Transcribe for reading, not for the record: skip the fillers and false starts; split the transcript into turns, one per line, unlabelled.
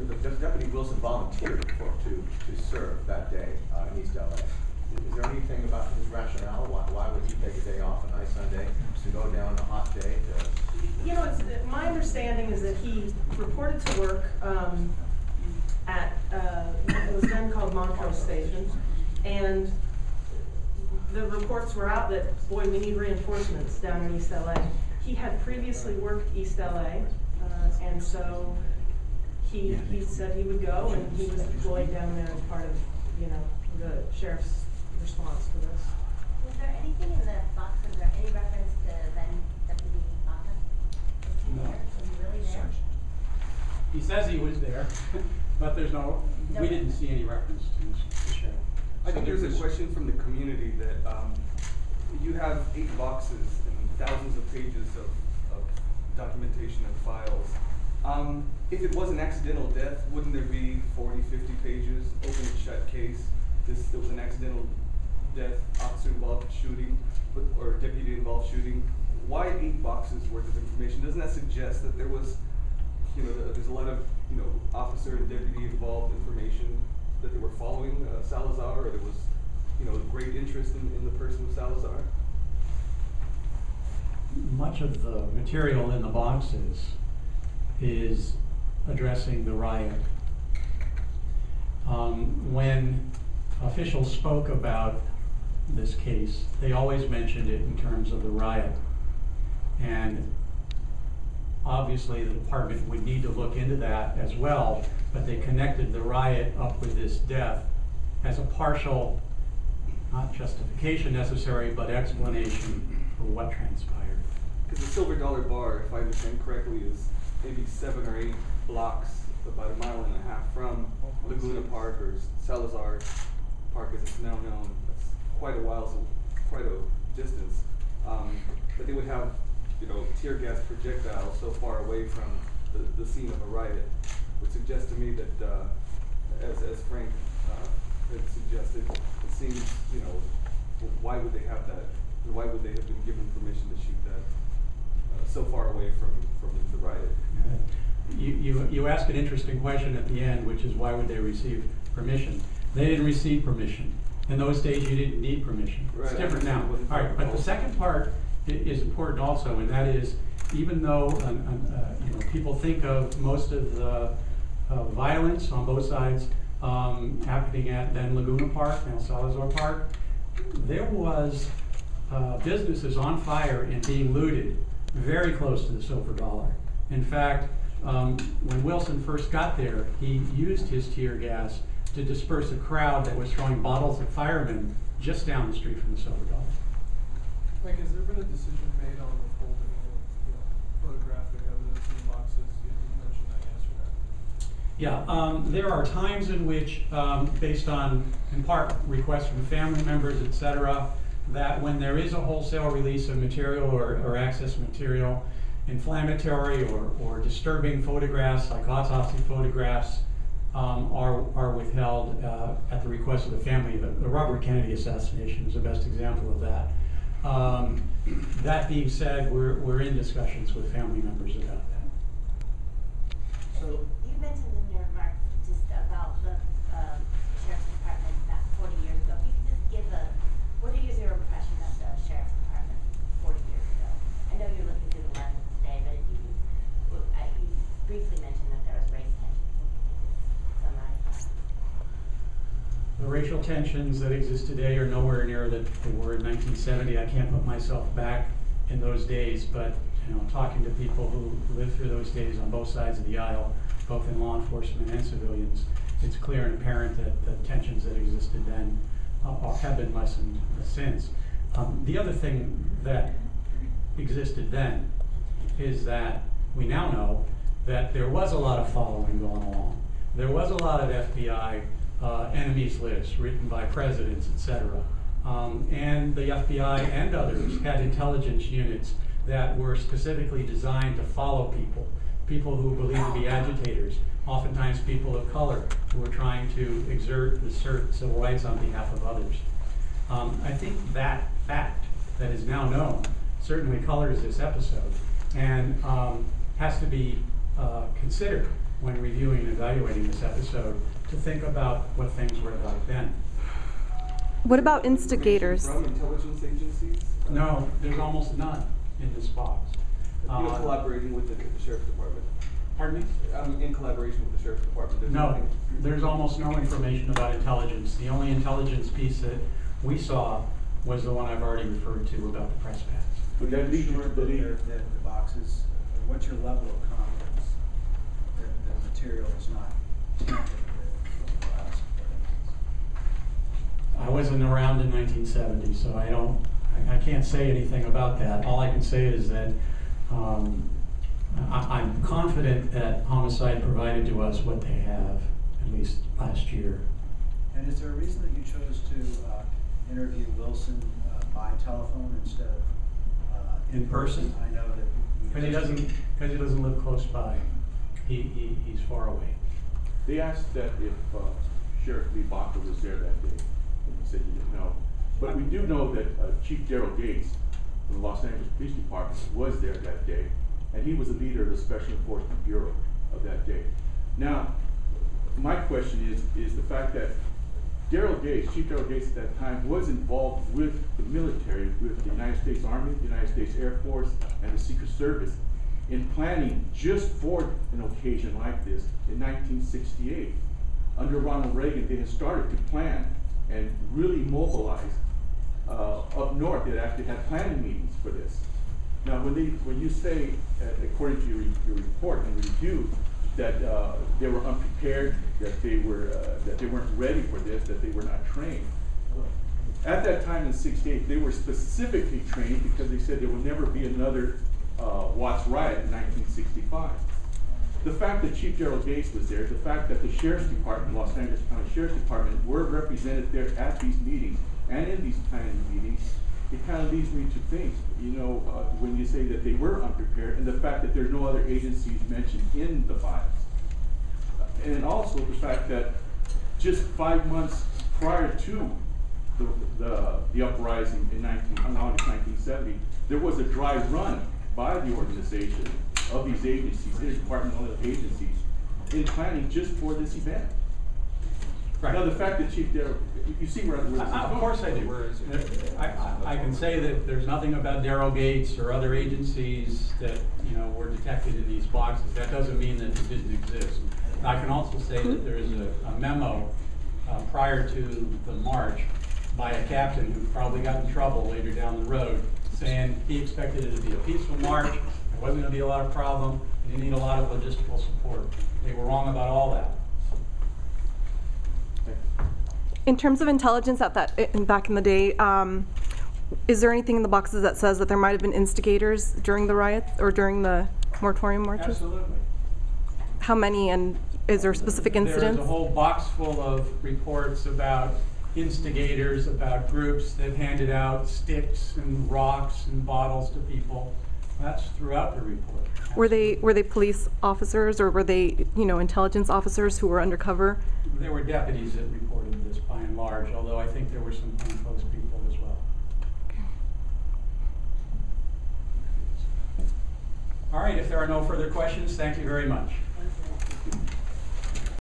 Deputy Wilson volunteered to serve that day in East LA. Is there anything about his rationale? Why would he take a day off, a nice Sunday, to go down a hot day to?
You know, my understanding is that he reported to work at what was then called Montrose Station, and the reports were out that, boy, we need reinforcements down in East LA. He had previously worked East LA, and so he said he would go, and he was deployed down there as part of, you know, the sheriff's response to this.
Was there anything in the box? Was there any reference to then Deputy Baca? Was he there? Was he really there?
He says he was there, but there's no. We didn't see any reference to the sheriff.
I think there's a question from the community that you have 8 boxes and thousands of pages of documentation and files. If it was an accidental death, wouldn't there be 40, 50 pages, open and shut case? There was an accidental death, officer involved shooting, or deputy involved shooting. Why 8 boxes worth of information? Doesn't that suggest that there was, you know, there's a lot of, you know, officer and deputy involved information that they were following Salazar, or there was, you know, great interest in the person of Salazar?
Much of the material in the boxes is addressing the riot. When officials spoke about this case, they always mentioned it in terms of the riot. And obviously the department would need to look into that as well, but they connected the riot up with this death as a partial, not justification necessary, but explanation for what transpired.
Because the Silver Dollar Bar, if I understand correctly, is maybe 7 or 8 blocks, about 1.5 miles from Laguna Park, or Salazar Park as it's now known. That's quite a while, so quite a distance. But they would have, you know, tear gas projectiles so far away from the scene of a riot, would suggest to me that, as Frank had suggested, it seems, you know, why would they have that? Why would they have been given permission to shoot that so far away from the riot?
You asked an interesting question at the end, which is why would they receive permission? They didn't receive permission. In those days, you didn't need permission. It's different now. All right, but the second part is important also, and that is, even though you know, people think of most of the violence on both sides happening at then Laguna Park, now Salazar Park, there was businesses on fire and being looted very close to the Silver Dollar. In fact, when Wilson first got there, he used his tear gas to disperse a crowd that was throwing bottles at firemen just down the street from the Silver Dollar.
Mike, has there been a decision made on withholding photographic evidence in the boxes? You mentioned that yesterday.
Yeah, there are times in which, based on, in part, requests from family members, et cetera, that when there is a wholesale release of material or access material, inflammatory or disturbing photographs, like autopsy photographs, are withheld at the request of the family. The Robert Kennedy assassination is the best example of that. That being said, we're in discussions with family members about that.
So you mentioned in your remarks just about the sheriff's department back 40 years ago. If you could just give what is your impression of the sheriff's department 40 years ago? I know you're looking through the lens today, but if you briefly mentioned that there was race tensions. Summarize that.
The racial tensions that exist today are nowhere near that they were in 1970. I can't put myself back in those days, but you know, talking to people who lived through those days on both sides of the aisle, both in law enforcement and civilians, it's clear and apparent that the tensions that existed then have been lessened since. The other thing that existed then is that we now know that there was a lot of following going along. There was a lot of FBI enemies lists written by presidents, etc. And the FBI and others had intelligence units that were specifically designed to follow people who believed to be agitators, oftentimes people of color who were trying to assert civil rights on behalf of others. I think that fact that is now known certainly colors this episode and has to be considered when reviewing and evaluating this episode, to think about what things were like then.
What about
Information
instigators?
From intelligence agencies?
No, there's almost none in this box.
Collaborating with the sheriff's department.
Pardon me?
In collaboration with the sheriff's department. There's
No,
nothing.
there's almost no information about intelligence. The only intelligence piece that we saw was the one I've already referred to about the press pass.
Would that lead you to believe that the boxes, or what's your level of confidence that the material is not tainted with files?
I wasn't around in 1970, so I can't say anything about that. All I can say is that I'm confident that Homicide provided to us what they have, at least last year.
And is there a reason that you chose to interview Wilson by telephone instead of
In person?
I know that.
Because he doesn't live close by. He's far away.
They asked that if Sheriff Lee Baca was there that day, and he said he didn't know. But we do know that Chief Daryl Gates from the Los Angeles Police Department was there that day, and he was the leader of the Special Enforcement Bureau of that day. Now, my question is the fact that Daryl Gates, Chief Daryl Gates at that time, was involved with the military, with the United States Army, the United States Air Force, and the Secret Service in planning just for an occasion like this in 1968. Under Ronald Reagan, they had started to plan and really mobilize up north. They actually had planning meetings for this. Now, when you say, according to your report and review, that they were unprepared, that they weren't ready for this, that they were not trained. At that time in '68, they were specifically trained because they said there would never be another Watts riot in 1965. The fact that Chief Daryl Gates was there, the fact that the Sheriff's Department, Los Angeles County Sheriff's Department, were represented there at these meetings and in these planning meetings, it kind of leads me to think, when you say that they were unprepared, and the fact that there's no other agencies mentioned in the files. And also the fact that just 5 months prior to the uprising in August 1970, there was a dry run by the organization of these agencies, interdepartmental agencies, in planning just for this event.
Right.
Now, the fact that Chief Daryl, you see where I'm going.
Of course I do. I can say that there's nothing about Daryl Gates or other agencies that were detected in these boxes. That doesn't mean that it didn't exist. And I can also say that there is a memo prior to the march by a captain who probably got in trouble later down the road, saying he expected it to be a peaceful march. There wasn't going to be a lot of problem. You need a lot of logistical support. They were wrong about all that.
In terms of intelligence back in the day, is there anything in the boxes that says that there might have been instigators during the riots or during the moratorium marches?
Absolutely.
How many, and is there specific incidents?
There's a whole box full of reports about instigators, about groups that handed out sticks and rocks and bottles to people. That's throughout the report.
Were they police officers, or were they intelligence officers who were undercover?
There were deputies that reported this by and large, although I think there were some plainclothes people as well. All right, if there are no further questions, thank you very much.